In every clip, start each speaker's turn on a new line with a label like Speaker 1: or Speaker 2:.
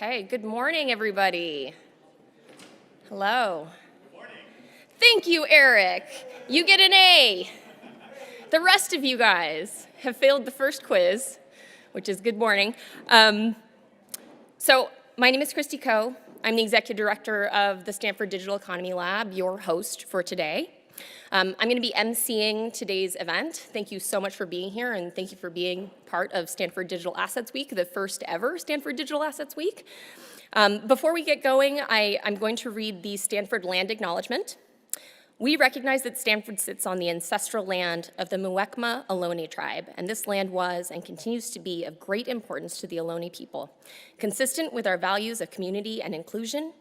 Speaker 1: Okay, good morning, everybody. Hello. Good morning. Thank you, Erik. You get an A. The rest of you guys have failed the first quiz, which is good morning. So my name is Christie. I'm the executive director of the Stanford Digital Economy Lab, your host for today. I'm going to be emceeing today's event. Thank you so much for being here, and thank you for being part of Stanford Digital Assets Week, the first ever Stanford Digital Assets Week. Before we get going, I'm going to read the Stanford Land Acknowledgement. We recognize that Stanford sits on the ancestral land of the Muwekma Ohlone tribe, and this land was and continues to be of great importance to the Ohlone people. Consistent with our values of community and inclusion,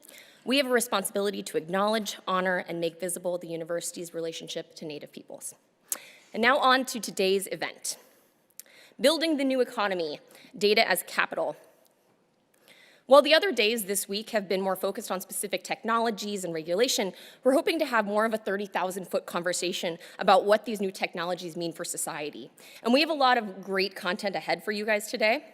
Speaker 1: we have a responsibility to acknowledge, honor, and make visible the university's relationship to Native peoples. And now on to today's event. Building the New Economy, Data as Capital. While the other days this week have been more focused on specific technologies and regulation, we're hoping to have more of a 30,000-foot conversation about what these new technologies mean for society. And we have a lot of great content ahead for you guys today.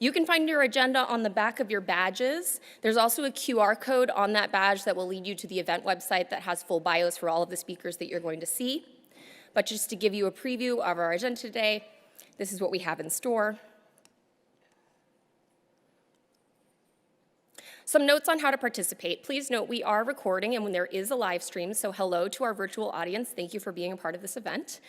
Speaker 1: You can find your agenda on the back of your badges. There's also a QR code on that badge that will lead you to the event website that has full bios for all of the speakers that you're going to see. But just to give you a preview of our agenda today, this is what we have in store. Some notes on how to participate. Please note we are recording and when there is a live stream, so hello to our virtual audience. Thank you for being a part of this event.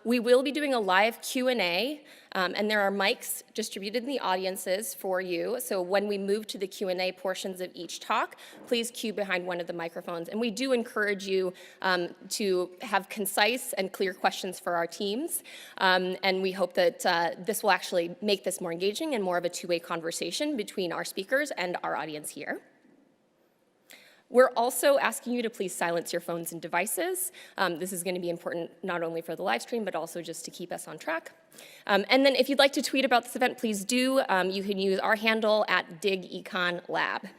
Speaker 1: We will be doing a live Q&A, and there are mics distributed in the audiences for you. So when we move to the Q&A portions of each talk, please queue behind one of the microphones. And we do encourage you to have concise and clear questions for our teams. And we hope that this will actually make this more engaging and more of a two-way conversation between our speakers and our audience here. We're also asking you to please silence your phones and devices. This is going to be important not only for the live stream, but also just to keep us on track. And then if you'd like to tweet about this event, please do. You can use our handle at DigEconLab.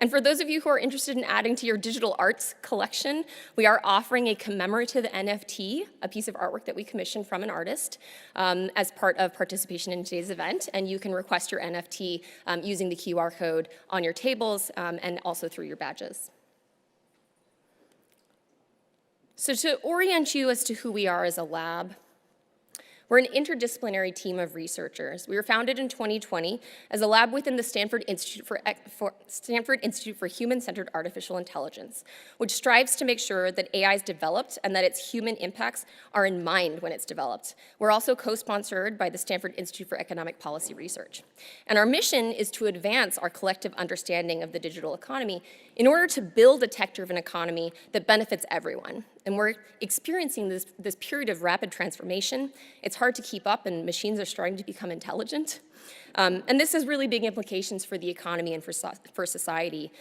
Speaker 1: And for those of you who are interested in adding to your digital arts collection, we are offering a commemorative NFT, a piece of artwork that we commissioned from an artist, as part of participation in today's event. And you can request your NFT using the QR code on your tables and also through your badges. So to orient you as to who we are as a lab, we're an interdisciplinary team of researchers. We were founded in 2020 as a lab within the Stanford Institute for Human-Centered Artificial Intelligence, which strives to make sure that AI is developed and that its human impacts are in mind when it's developed. We're also co-sponsored by the Stanford Institute for Economic Policy Research. And our mission is to advance our collective understanding of the digital economy in order to build a tech-driven economy that benefits everyone. And we're experiencing this period of rapid transformation. It's hard to keep up, and machines are starting to become intelligent. And this has really big implications for the economy and for society.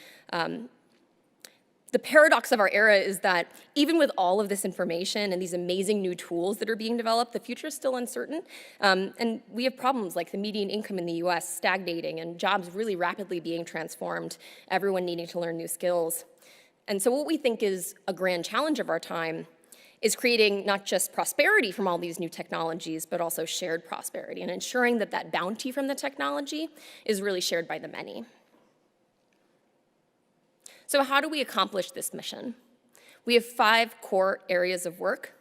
Speaker 1: The paradox of our era is that even with all of this information and these amazing new tools that are being developed, the future is still uncertain. And we have problems like the median income in the US stagnating and jobs really rapidly being transformed, everyone needing to learn new skills. And so what we think is a grand challenge of our time is creating not just prosperity from all these new technologies, but also shared prosperity and ensuring that that bounty from the technology is really shared by the many. So how do we accomplish this mission? We have 5 core areas of work.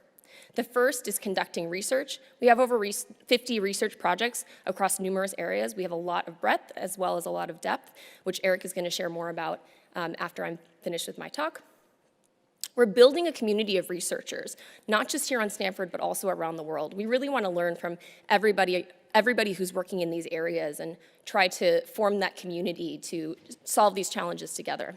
Speaker 1: The first is conducting research. We have over 50 research projects across numerous areas. We have a lot of breadth as well as a lot of depth, which Erik is going to share more about after I'm finished with my talk. We're building a community of researchers, not just here on Stanford, but also around the world. We really want to learn from everybody who's working in these areas and try to form that community to solve these challenges together.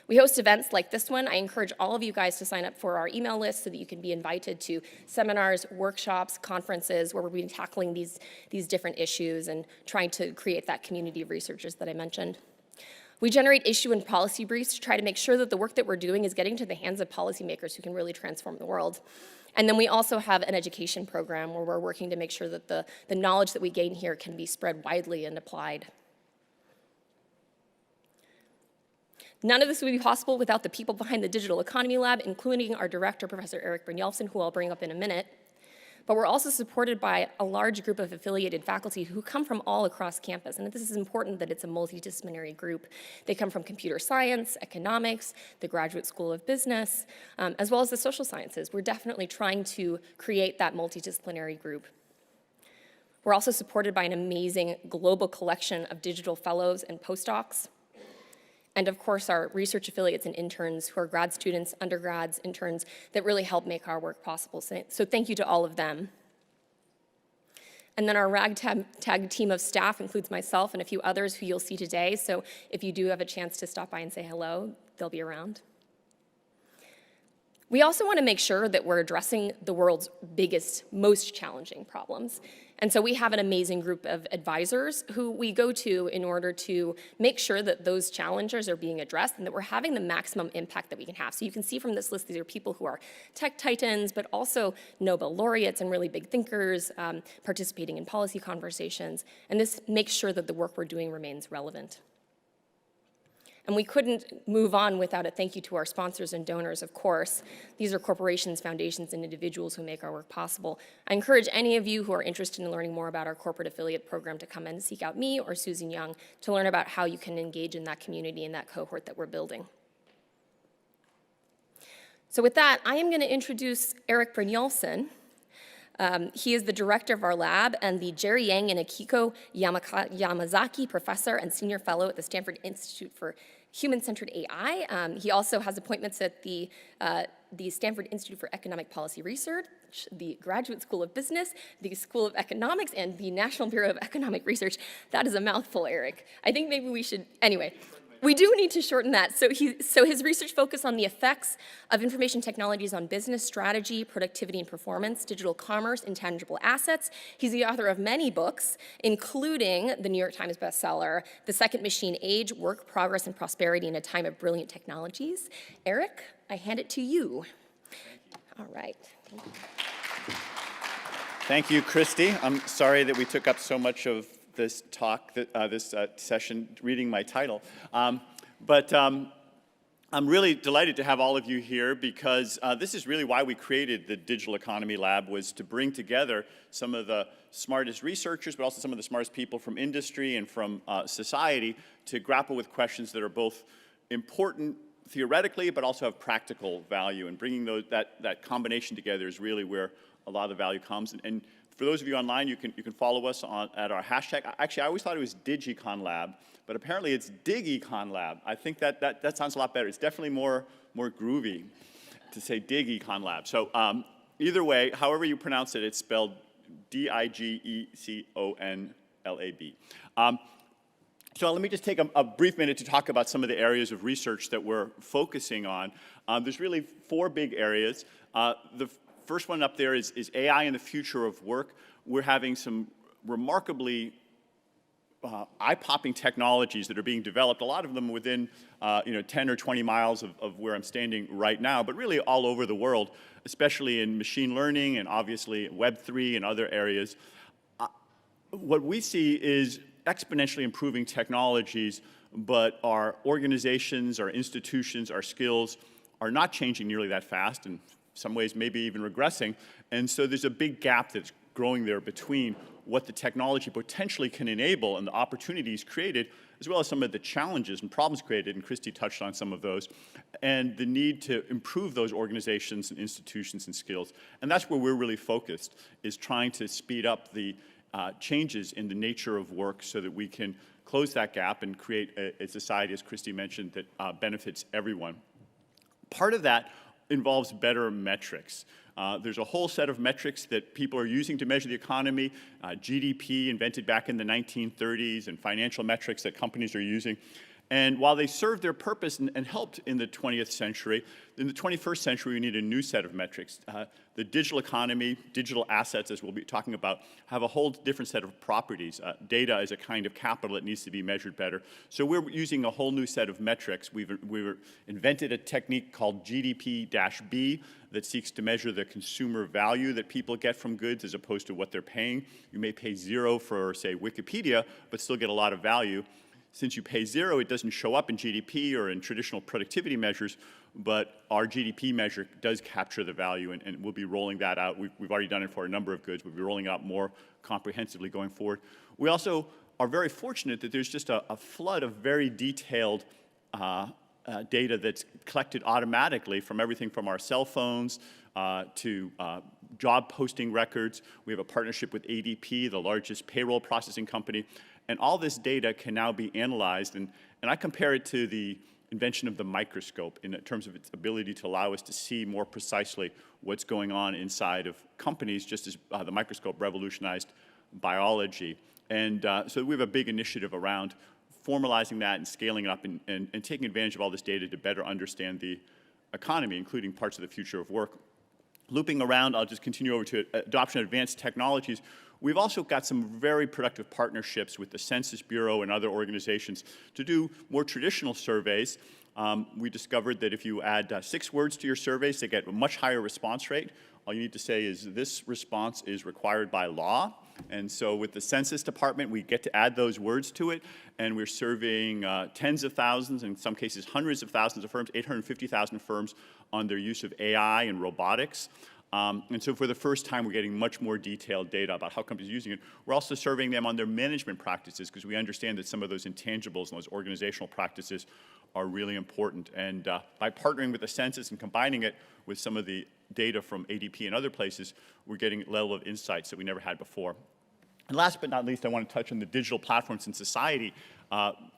Speaker 1: We host events like this one. I encourage all of you guys to sign up for our email list so that you can be invited to seminars, workshops, conferences where we'll be tackling these different issues and trying to create that community of researchers that I mentioned. We generate issue and policy briefs to try to make sure that the work that we're doing is getting to the hands of policymakers who can really transform the world. And then we also have an education program where we're working to make sure that the knowledge that we gain here can be spread widely and applied. None of this would be possible without the people behind the Digital Economy Lab, including our director, Professor Erik Brynjolfsson, who I'll bring up in a minute. But we're also supported by a large group of affiliated faculty who come from all across campus. And this is important that it's a multidisciplinary group. They come from computer science, economics, the Graduate School of Business, as well as the social sciences. We're definitely trying to create that multidisciplinary group. We're also supported by an amazing global collection of digital fellows and postdocs. And of course, our research affiliates and interns who are grad students, undergrads, interns that really help make our work possible. So thank you to all of them. And then our ragtag team of staff includes myself and a few others who you'll see today. So if you do have a chance to stop by and say hello, they'll be around. We also want to make sure that we're addressing the world's biggest, most challenging problems. And so we have an amazing group of advisors who we go to in order to make sure that those challenges are being addressed and that we're having the maximum impact that we can have. So you can see from this list, these are people who are tech titans, but also Nobel laureates and really big thinkers, participating in policy conversations. And this makes sure that the work we're doing remains relevant. And we couldn't move on without a thank you to our sponsors and donors, of course. These are corporations, foundations, and individuals who make our work possible. I encourage any of you who are interested in learning more about our corporate affiliate program to come and seek out me or Susan Young to learn about how you can engage in that community and that cohort that we're building. So with that, I am going to introduce Erik Brynjolfsson. He is the director of our lab and the Jerry Yang and Akiko Yamazaki Professor and Senior Fellow at the Stanford Institute for Human-Centered AI. He also has appointments at the Stanford Institute for Economic Policy Research, the Graduate School of Business, the School of Economics, and the National Bureau of Economic Research. That is a mouthful, Erik. I think maybe we should, anyway. We do need to shorten that. So his research focused on the effects of information technologies on business strategy, productivity and performance, digital commerce, intangible assets. He's the author of many books, including the New York Times bestseller, The Second Machine Age, Work, Progress, and Prosperity in a Time of Brilliant Technologies. Erik, I hand it to you. All right.
Speaker 2: Thank you, Christie. I'm sorry that we took up so much of this talk, this session, reading my title. But I'm really delighted to have all of you here because this is really why we created the Digital Economy Lab, was to bring together some of the smartest researchers, but also some of the smartest people from industry and from society to grapple with questions that are both important theoretically, but also have practical value. And bringing that combination together is really where a lot of the value comes. And for those of you online, you can follow us at our hashtag. Actually, I always thought it was DigiCon Lab, but apparently it's DigEcon Lab. I think that sounds a lot better. It's definitely more groovy to say DigEcon Lab. So either way, however you pronounce it, it's spelled DIGECONLAB. So let me just take a brief minute to talk about some of the areas of research that we're focusing on. There's really 4 big areas. The first one up there is AI and the future of work. We're having some remarkably eye-popping technologies that are being developed, a lot of them within 10 or 20 miles of where I'm standing right now, but really all over the world, especially in machine learning and obviously Web3 and other areas. What we see is exponentially improving technologies, but our organizations, our institutions, our skills are not changing nearly that fast, and some ways maybe even regressing. And so there's a big gap that's growing there between what the technology potentially can enable and the opportunities created, as well as some of the challenges and problems created, and Christie touched on some of those, and the need to improve those organizations and institutions and skills. And that's where we're really focused, is trying to speed up the changes in the nature of work so that we can close that gap and create a society, as Christie mentioned, that benefits everyone. Part of that involves better metrics. There's a whole set of metrics that people are using to measure the economy, GDP invented back in the 1930s, and financial metrics that companies are using. And while they served their purpose and helped in the 20th century, in the 21st century we need a new set of metrics. The digital economy, digital assets, as we'll be talking about, have a whole different set of properties. Data is a kind of capital that needs to be measured better. So we're using a whole new set of metrics. We've invented a technique called GDP-B that seeks to measure the consumer value that people get from goods as opposed to what they're paying. You may pay 0 for, say, Wikipedia, but still get a lot of value. Since you pay zero, it doesn't show up in GDP or in traditional productivity measures, but our GDP measure does capture the value, and we'll be rolling that out. We've already done it for a number of goods. We'll be rolling out more comprehensively going forward. We also are very fortunate that there's just a flood of very detailed data that's collected automatically from everything from our cell phones to job posting records. We have a partnership with ADP, the largest payroll processing company. And all this data can now be analyzed. And I compare it to the invention of the microscope in terms of its ability to allow us to see more precisely what's going on inside of companies, just as the microscope revolutionized biology. And so we have a big initiative around formalizing that and scaling it up and taking advantage of all this data to better understand the economy, including parts of the future of work. Looping around, I'll just continue over to adoption of advanced technologies. We've also got some very productive partnerships with the Census Bureau and other organizations to do more traditional surveys. We discovered that if you add 6 words to your surveys, they get a much higher response rate. All you need to say is, this response is required by law. And so with the Census Department, we get to add those words to it, and we're surveying tens of thousands, in some cases hundreds of thousands of firms, 850,000 firms on their use of AI and robotics. And so for the first time, we're getting much more detailed data about how companies are using it. We're also surveying them on their management practices, because we understand that some of those intangibles and those organizational practices are really important. And by partnering with the census and combining it with some of the data from ADP and other places, we're getting a level of insights that we never had before. And last but not least, I want to touch on the digital platforms and society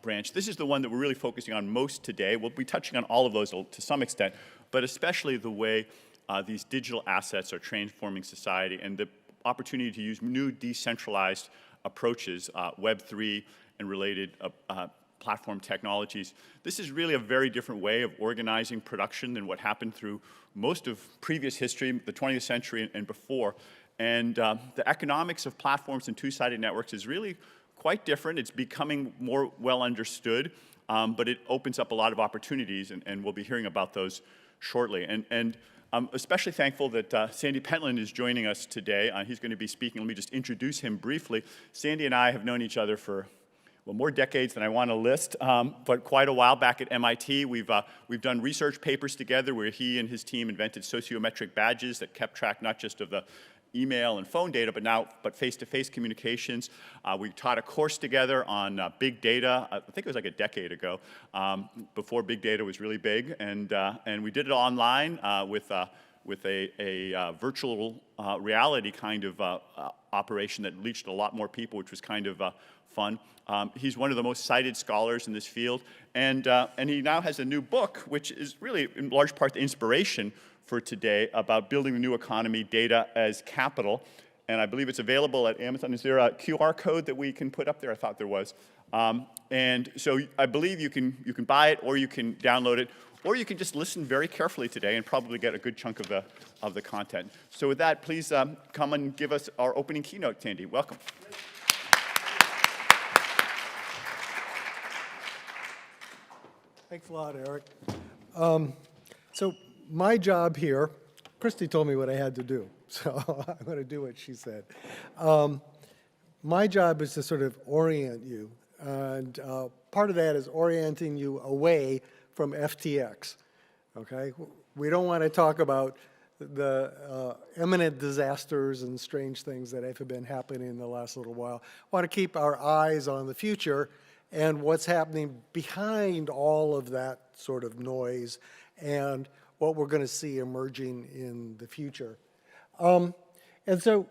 Speaker 2: branch. This is the one that we're really focusing on most today. We'll be touching on all of those to some extent, but especially the way these digital assets are transforming society and the opportunity to use new decentralized approaches, Web3 and related platform technologies. This is really a very different way of organizing production than what happened through most of previous history, the 20th century and before. And the economics of platforms and two-sided networks is really quite different. It's becoming more well understood, but it opens up a lot of opportunities, and we'll be hearing about those shortly. And I'm especially thankful that Sandy Pentland is joining us today. He's going to be speaking. Let me just introduce him briefly. Sandy and I have known each other for, well, more decades than I want to list, but quite a while. Back at MIT, we've done research papers together where he and his team invented sociometric badges that kept track not just of the email and phone data, but face-to-face communications. We taught a course together on big data. I think it was like a decade ago, before big data was really big, and we did it online with a virtual reality kind of operation that reached a lot more people, which was kind of fun. He's one of the most cited scholars in this field, and he now has a new book, which is really in large part the inspiration for today, about building the new economy, data as capital. And I believe it's available at Amazon. Is there a QR code that we can put up there? I thought there was. And so I believe you can buy it, or you can download it, or you can just listen very carefully today and probably get a good chunk of the content. So with that, please come and give us our opening keynote, Sandy. Welcome.
Speaker 3: Thanks a lot, Eric. So my job here, Christie told me what I had to do, so I'm going to do what she said. My job is to sort of orient you, and part of that is orienting you away from FTX, okay? We don't want to talk about the imminent disasters and strange things that have been happening in the last little while. We want to keep our eyes on the future and what's happening behind all of that sort of noise and what we're going to see emerging in the future. And so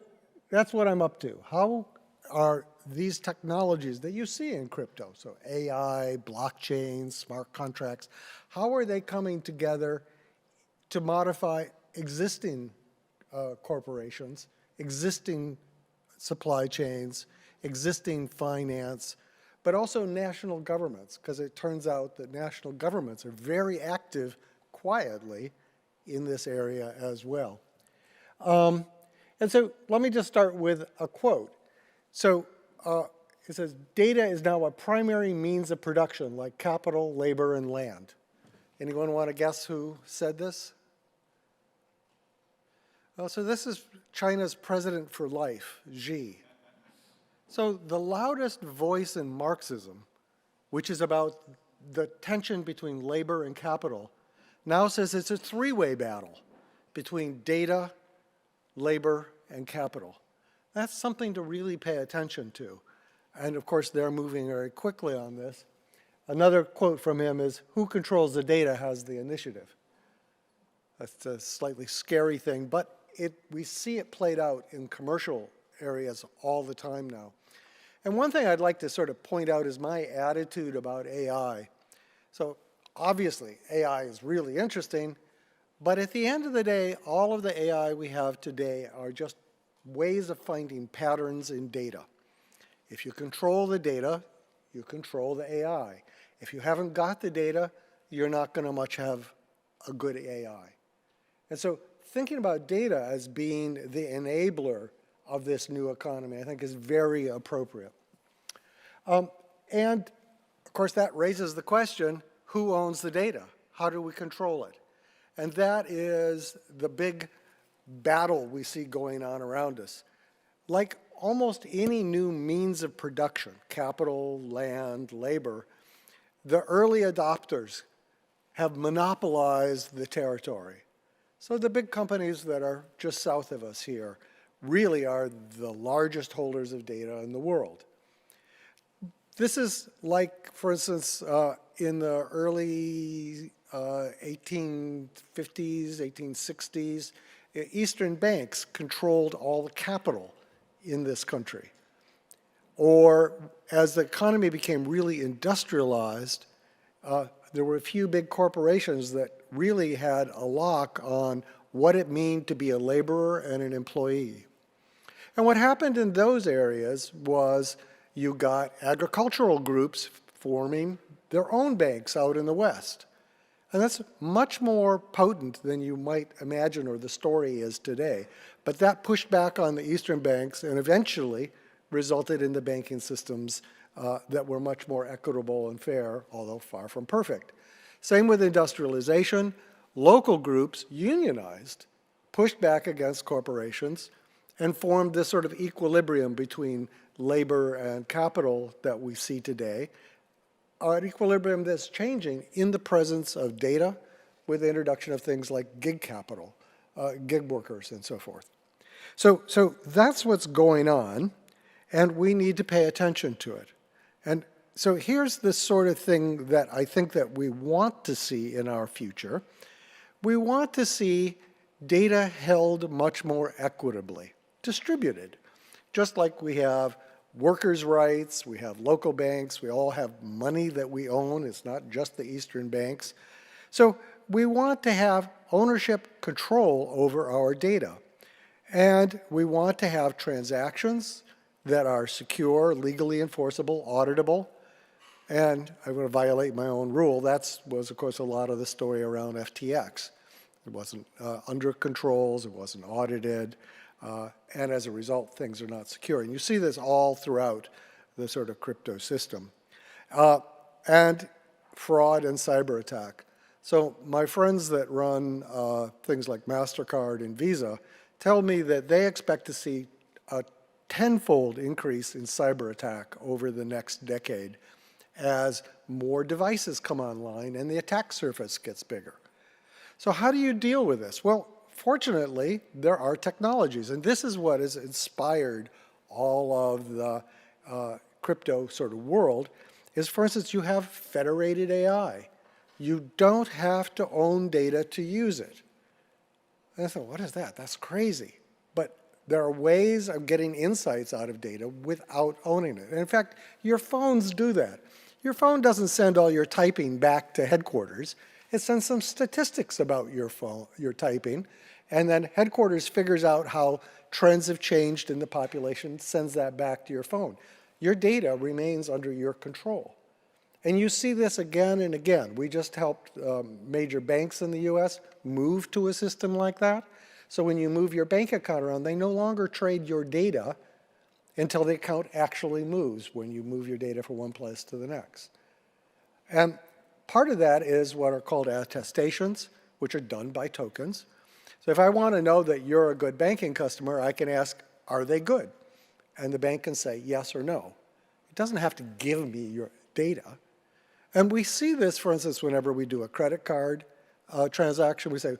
Speaker 3: that's what I'm up to. How are these technologies that you see in crypto, so AI, blockchain, smart contracts, how are they coming together to modify existing corporations, existing supply chains, existing finance, but also national governments, because it turns out that national governments are very active quietly in this area as well. And so let me just start with a quote. So it says, data is now a primary means of production, like capital, labor, and land. Anyone want to guess who said this? Oh, so this is China's president for life, Xi. So the loudest voice in Marxism which is about the tension between labor and capital, now says it's a three-way battle between data, labor, and capital. That's something to really pay attention to. And of course, they're moving very quickly on this. Another quote from him is, "Who controls the data has the initiative." That's a slightly scary thing, but we see it played out in commercial areas all the time now. And one thing I'd like to sort of point out is my attitude about AI. So obviously, AI is really interesting, but at the end of the day, all of the AI we have today are just ways of finding patterns in data. If you control the data, you control the AI. If you haven't got the data, you're not going to much have a good AI. And so thinking about data as being the enabler of this new economy, I think, is very appropriate. And of course, that raises the question, who owns the data? How do we control it? And that is the big battle we see going on around us. Like almost any new means of production, capital, land, labor, the early adopters have monopolized the territory. So the big companies that are just south of us here really are the largest holders of data in the world. This is like, for instance, in the early 1850s, 1860s, Eastern banks controlled all the capital in this country. Or as the economy became really industrialized, there were a few big corporations that really had a lock on what it meant to be a laborer and an employee. And what happened in those areas was you got agricultural groups forming their own banks out in the West. And that's much more potent than you might imagine or the story is today. But that pushed back on the Eastern banks and eventually resulted in the banking systems that were much more equitable and fair, although far from perfect. Same with industrialization. Local groups unionized, pushed back against corporations, and formed this sort of equilibrium between labor and capital that we see today, an equilibrium that's changing in the presence of data with the introduction of things like gig capital, gig workers, and so forth. So that's what's going on, and we need to pay attention to it. And so here's the sort of thing that I think that we want to see in our future. We want to see data held much more equitably, distributed, just like we have workers' rights, we have local banks, we all have money that we own. It's not just the Eastern banks. So we want to have ownership control over our data. And we want to have transactions that are secure, legally enforceable, auditable. And I'm going to violate my own rule. That was, of course, a lot of the story around FTX. It wasn't under controls, it wasn't audited, and as a result, things are not secure. And you see this all throughout the sort of crypto system. And fraud and cyber attack. So my friends that run things like MasterCard and Visa tell me that they expect to see a tenfold increase in cyber attack over the next decade as more devices come online and the attack surface gets bigger. So how do you deal with this? Well, fortunately, there are technologies, and this is what has inspired all of the crypto sort of world, is, for instance, you have federated AI. You don't have to own data to use it. And I thought, what is that? That's crazy. But there are ways of getting insights out of data without owning it. And in fact, your phones do that. Your phone doesn't send all your typing back to headquarters. It sends some statistics about your typing, and then headquarters figures out how trends have changed in the population, sends that back to your phone. Your data remains under your control. And you see this again and again. We just helped major banks in the US move to a system like that. So when you move your bank account around, they no longer trade your data until the account actually moves when you move your data from one place to the next. And part of that is what are called attestations, which are done by tokens. So if I want to know that you're a good banking customer, I can ask, are they good? And the bank can say yes or no. It doesn't have to give me your data. And we see this, for instance, whenever we do a credit card transaction, we say,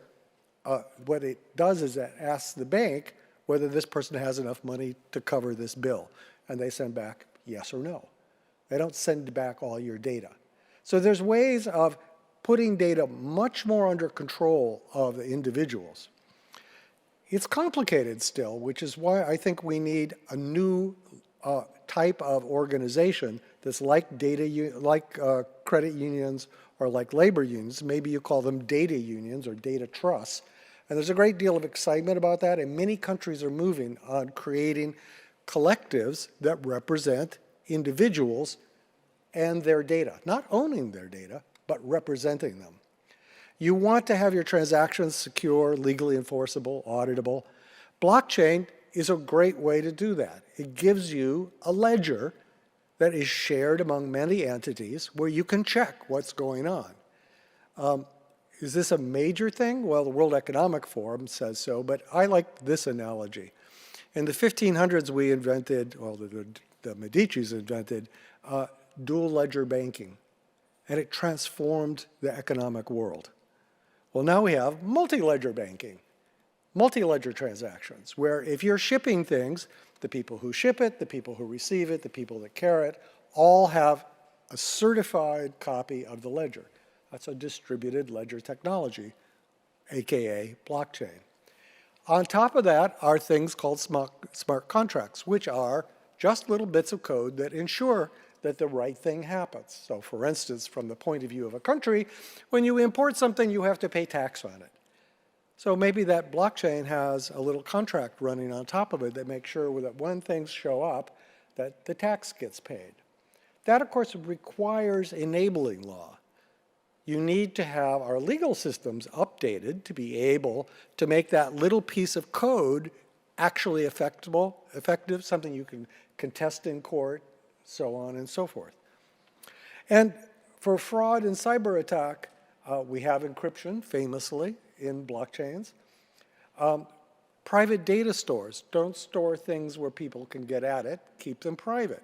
Speaker 3: what it does is it asks the bank whether this person has enough money to cover this bill. And they send back yes or no. They don't send back all your data. So there's ways of putting data much more under control of the individuals. It's complicated still, which is why I think we need a new type of organization that's like credit unions or like labor unions. Maybe you call them data unions or data trusts. And there's a great deal of excitement about that, and many countries are moving on creating collectives that represent individuals and their data, not owning their data, but representing them. You want to have your transactions secure, legally enforceable, auditable. Blockchain is a great way to do that. It gives you a ledger that is shared among many entities where you can check what's going on. Is this a major thing? Well, the World Economic Forum says so, but I like this analogy. In the 1500s, we invented, well, the Medicis invented dual ledger banking, and it transformed the economic world. Well, now we have multi-ledger banking, multi-ledger transactions, where if you're shipping things, the people who ship it, the people who receive it, the people that carry it, all have a certified copy of the ledger. That's a distributed ledger technology, AKA blockchain. On top of that are things called smart contracts, which are just little bits of code that ensure that the right thing happens. So for instance, from the point of view of a country, when you import something, you have to pay tax on it. So maybe that blockchain has a little contract running on top of it that makes sure that when things show up, that the tax gets paid. That, of course, requires enabling law. You need to have our legal systems updated to be able to make that little piece of code actually effective, something you can contest in court, so on and so forth. And for fraud and cyber attack, we have encryption, famously, in blockchains. Private data stores don't store things where people can get at it, keep them private.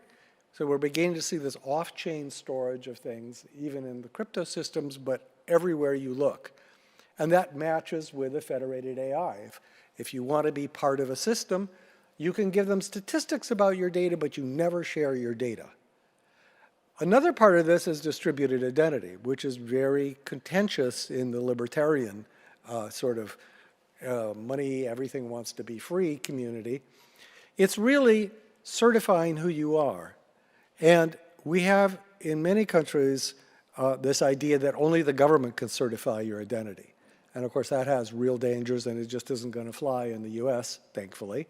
Speaker 3: So we're beginning to see this off-chain storage of things, even in the crypto systems, but everywhere you look. And that matches with a federated AI. If you want to be part of a system, you can give them statistics about your data, but you never share your data. Another part of this is distributed identity, which is very contentious in the libertarian sort of money, everything wants to be free community. It's really certifying who you are. And we have, in many countries, this idea that only the government can certify your identity. And of course, that has real dangers, and it just isn't going to fly in the US, thankfully.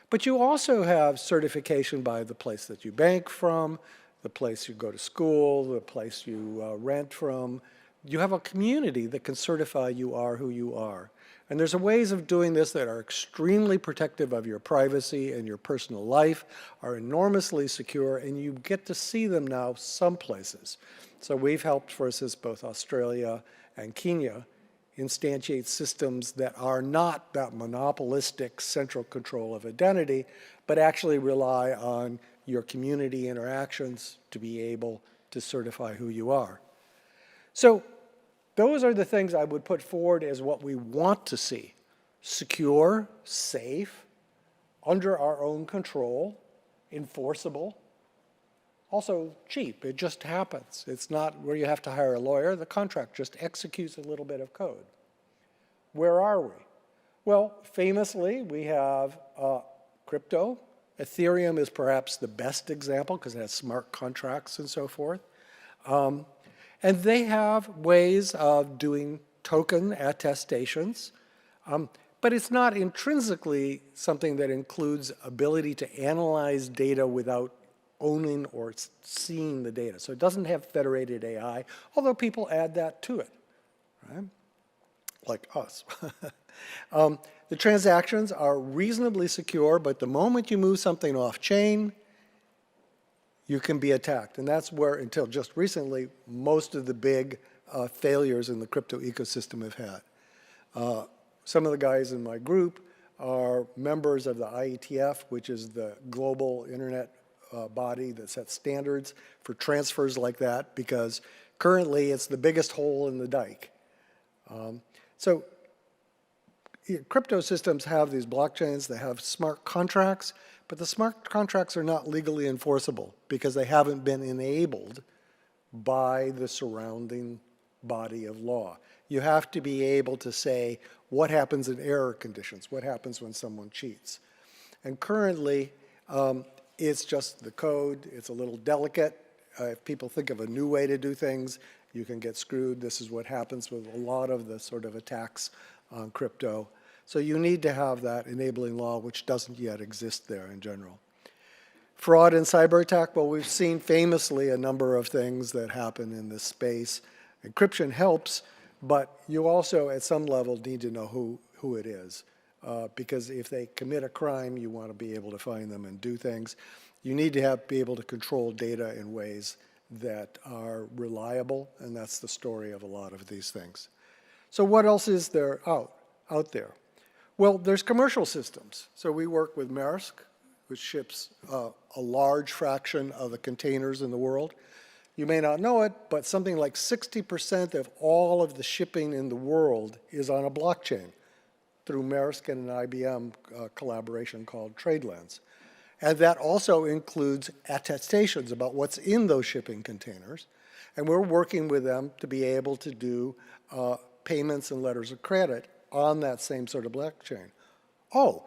Speaker 3: But you also have certification by the place that you bank from, the place you go to school, the place you rent from. You have a community that can certify you are who you are. And there's ways of doing this that are extremely protective of your privacy and your personal life, are enormously secure, and you get to see them now some places. So we've helped, for instance, both Australia and Kenya instantiate systems that are not that monopolistic central control of identity, but actually rely on your community interactions to be able to certify who you are. So those are the things I would put forward as what we want to see. Secure, safe, under our own control, enforceable, also cheap. It just happens. It's not where you have to hire a lawyer. The contract just executes a little bit of code. Where are we? Well, famously, we have crypto. Ethereum is perhaps the best example because it has smart contracts and so forth. And they have ways of doing token attestations, but it's not intrinsically something that includes ability to analyze data without owning or seeing the data. So it doesn't have federated AI, although people add that to it, right? Like us. The transactions are reasonably secure, but the moment you move something off-chain, you can be attacked. And that's where, until just recently, most of the big failures in the crypto ecosystem have had. Some of the guys in my group are members of the IETF, which is the global internet body that sets standards for transfers like that, because currently it's the biggest hole in the dike. So crypto systems have these blockchains, they have smart contracts, but the smart contracts are not legally enforceable because they haven't been enabled by the surrounding body of law. You have to be able to say what happens in error conditions, what happens when someone cheats. And currently, it's just the code, it's a little delicate. If people think of a new way to do things, you can get screwed. This is what happens with a lot of the sort of attacks on crypto. So you need to have that enabling law, which doesn't yet exist there in general. Fraud and cyber attack, well, we've seen famously a number of things that happen in this space. Encryption helps, but you also, at some level, need to know who it is. Because if they commit a crime, you want to be able to find them and do things. You need to be able to control data in ways that are reliable, and that's the story of a lot of these things. So what else is there out there? Well, there's commercial systems. So we work with Maersk, which ships a large fraction of the containers in the world. You may not know it, but something like 60% of all of the shipping in the world is on a blockchain through Maersk and an IBM collaboration called TradeLens. And that also includes attestations about what's in those shipping containers. And we're working with them to be able to do payments and letters of credit on that same sort of blockchain. Oh,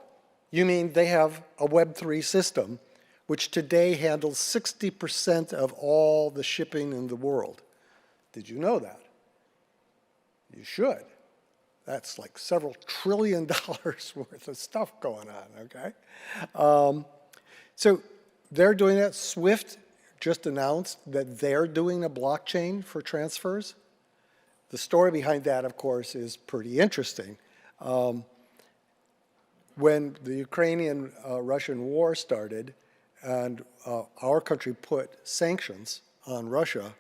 Speaker 3: you mean they have a Web3 system which today handles 60% of all the shipping in the world. Did you know that? You should. That's like several $1 trillion worth of stuff going on, okay? So they're doing that. SWIFT just announced that they're doing a blockchain for transfers. The story behind that, of course, is pretty interesting. When the Ukrainian-Russian war started and our country put sanctions on Russia,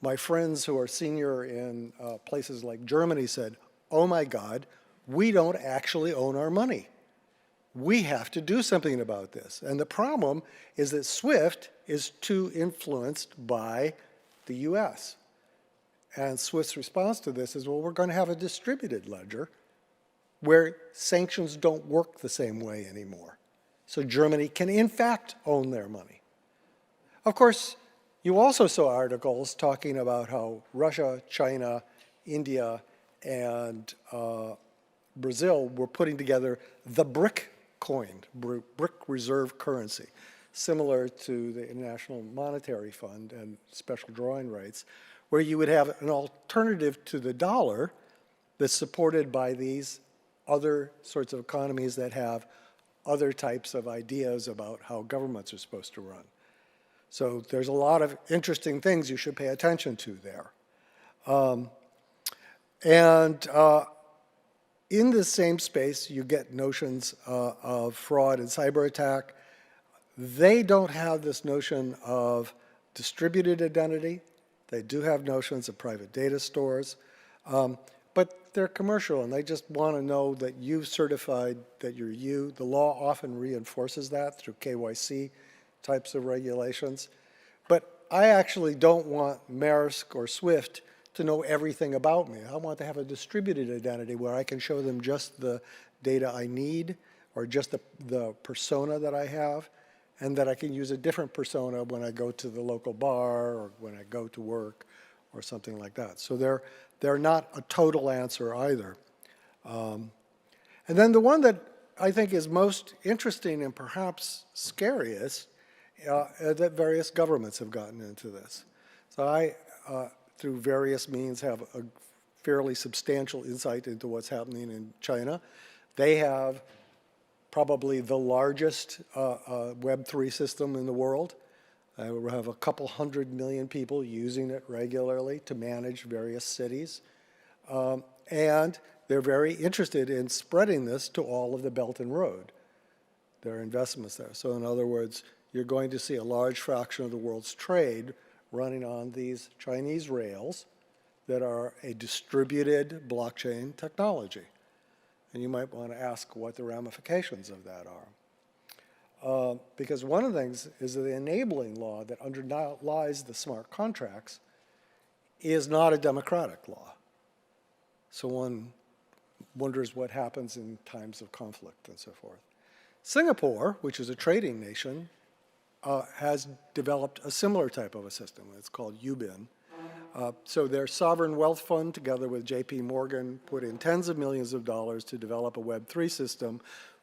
Speaker 3: my friends who are senior in places like Germany said, oh my God, we don't actually own our money. We have to do something about this. And the problem is that SWIFT is too influenced by the US. And SWIFT's response to this is, well, we're going to have a distributed ledger where sanctions don't work the same way anymore. So Germany can, in fact, own their money. Of course, you also saw articles talking about how Russia, China, India, and Brazil were putting together the BRIC coin, BRIC reserve currency, similar to the International Monetary Fund and special drawing rights, where you would have an alternative to the dollar that's supported by these other sorts of economies that have other types of ideas about how governments are supposed to run. So there's a lot of interesting things you should pay attention to there. In the same space, you get notions of fraud and cyber attack. They don't have this notion of distributed identity. They do have notions of private data stores, but they're commercial, and they just want to know that you've certified that you're you. The law often reinforces that through KYC types of regulations. But I actually don't want Maersk or SWIFT to know everything about me. I want to have a distributed identity where I can show them just the data I need or just the persona that I have, and that I can use a different persona when I go to the local bar or when I go to work or something like that. So they're not a total answer either. And then the one that I think is most interesting and perhaps scariest, that various governments have gotten into this. So I, through various means, have a fairly substantial insight into what's happening in China. They have probably the largest Web3 system in the world. We have a couple 100 million people using it regularly to manage various cities. And they're very interested in spreading this to all of the Belt and Road. There are investments there. So in other words, you're going to see a large fraction of the world's trade running on these Chinese rails that are a distributed blockchain technology. And you might want to ask what the ramifications of that Because one of the things is that the enabling law that underlies the smart contracts is not a democratic law. So one wonders what happens in times of conflict and so forth. Singapore, which is a trading nation, has developed a similar type of a system. It's called UBIN. So their sovereign wealth fund, together with JP Morgan, put in tens of millions of dollars to develop a Web3 system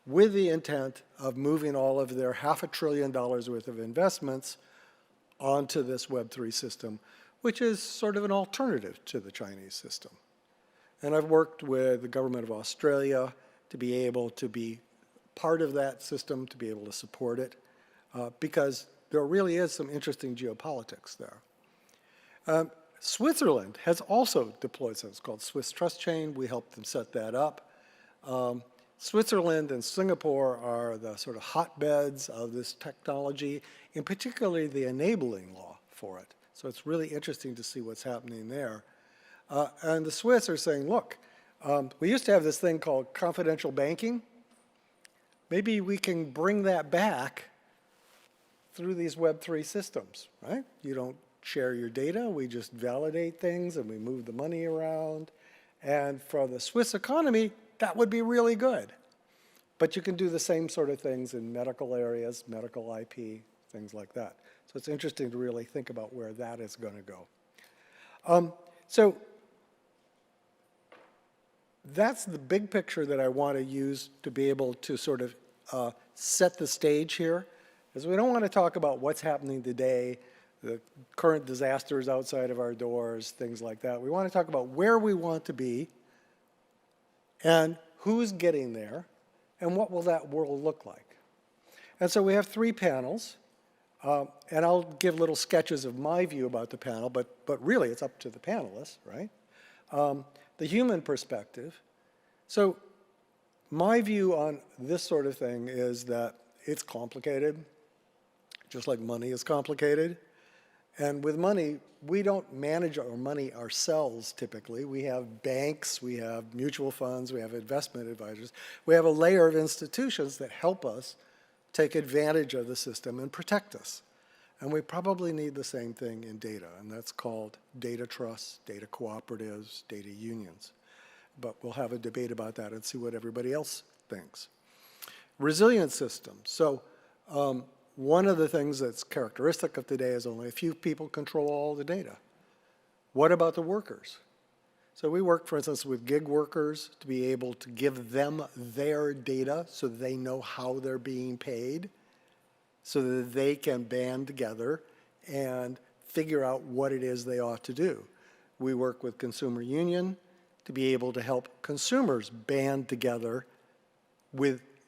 Speaker 3: with the intent of moving all of their $500 billion worth of investments onto this Web3 system, which is sort of an alternative to the Chinese system. And I've worked with the government of Australia to be able to be part of that system, to be able to support it, because there really is some interesting geopolitics there. Switzerland has also deployed something called Swiss Trust Chain. We helped them set that up. Switzerland and Singapore are the sort of hotbeds of this technology, and particularly the enabling law for it. So it's really interesting to see what's happening there. And the Swiss are saying, look, we used to have this thing called confidential banking. Maybe we can bring that back through these Web3 systems, right? You don't share your data, we just validate things and we move the money around. And for the Swiss economy, that would be really good. But you can do the same sort of things in medical areas, medical IP, things like that. So it's interesting to really think about where that is going to go. So that's the big picture that I want to use to be able to sort of set the stage here, is we don't want to talk about what's happening today, the current disasters outside of our doors, things like that. We want to talk about where we want to be and who's getting there and what will that world look like. And so we have 3 panels, and I'll give little sketches of my view about the panel, but really it's up to the panelists, right? The human perspective. So my view on this sort of thing is that it's complicated, just like money is complicated. And with money, we don't manage our money ourselves typically. We have banks, we have mutual funds, we have investment advisors. We have a layer of institutions that help us take advantage of the system and protect us. And we probably need the same thing in data, and that's called data trusts, data cooperatives, data unions. But we'll have a debate about that and see what everybody else thinks. Resilient systems. So one of the things that's characteristic of today is only a few people control all the data. What about the workers? So we work, for instance, with gig workers to be able to give them their data so they know how they're being paid, so that they can band together and figure out what it is they ought to do. We work with Consumer Union to be able to help consumers band together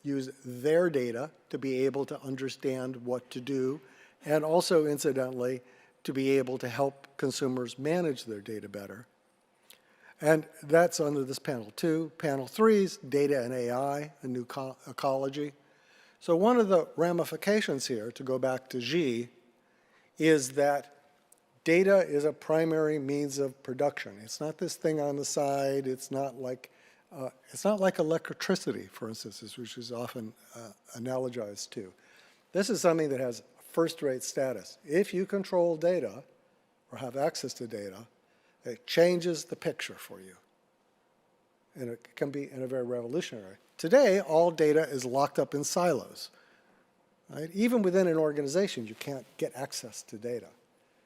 Speaker 3: use their data to be able to understand what to do, and also, incidentally, to be able to help consumers manage their data better. And that's under this panel 2. Panel 3 is data and AI, a new ecology. So one of the ramifications here, to go back to Xi, is that data is a primary means of production. It's not this thing on the side. It's not like electricity, for instance, which is often analogized to. This is something that has first-rate status. If you control data or have access to data, it changes the picture for you. And it can be in a very revolutionary. Today, all data is locked up in silos. Right? Even within an organization, you can't get access to data.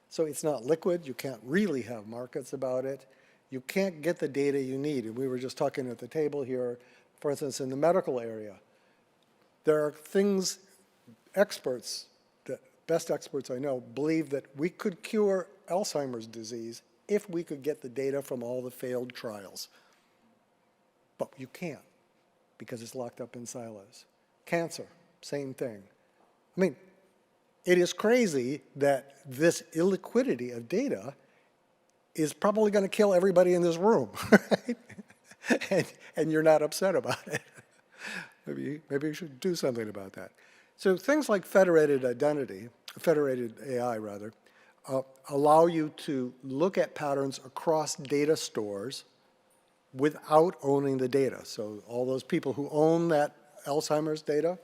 Speaker 3: So it's not liquid. You can't really have markets about it. You can't get the data you need. And we were just talking at the table here, for instance, in the medical area. There are things, experts, the best experts I know, believe that we could cure Alzheimer's disease if we could get the data from all the failed trials. But you can't, because it's locked up in silos. Cancer, same thing. I mean, it is crazy that this illiquidity of data is probably going to kill everybody in this room, right? and you're not upset about it. Maybe you should do something about that. So things like federated AI rather, allow you to look at patterns across data stores without owning the data. So all those people who own that Alzheimer's data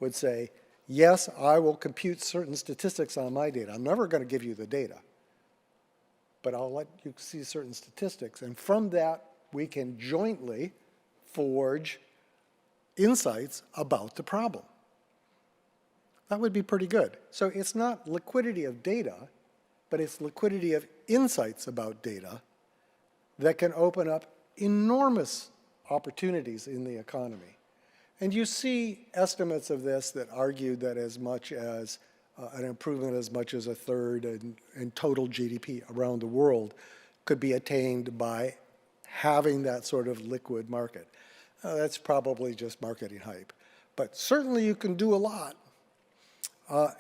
Speaker 3: would say, yes, I will compute certain statistics on my data. I'm never going to give you the data, but I'll let you see certain statistics. And from that, we can jointly forge insights about the problem. That would be pretty good. So it's not liquidity of data, but it's liquidity of insights about data that can open up enormous opportunities in the economy. And you see estimates of this that argue that as much as an improvement as much as a third in total GDP around the world could be attained by having that sort of liquid market. That's probably just marketing hype. But certainly you can do a lot.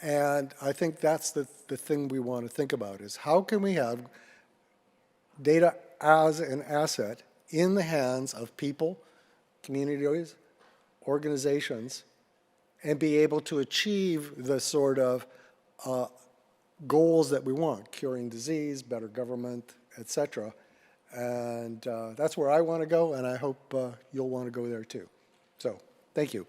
Speaker 3: And I think that's the thing we want to think about is how can we have data as an asset in the hands of people, communities, organizations, and be able to achieve the sort of goals that we want, curing disease, better government, et cetera. And that's where I want to go, and I hope you'll want to go there too. So, thank you.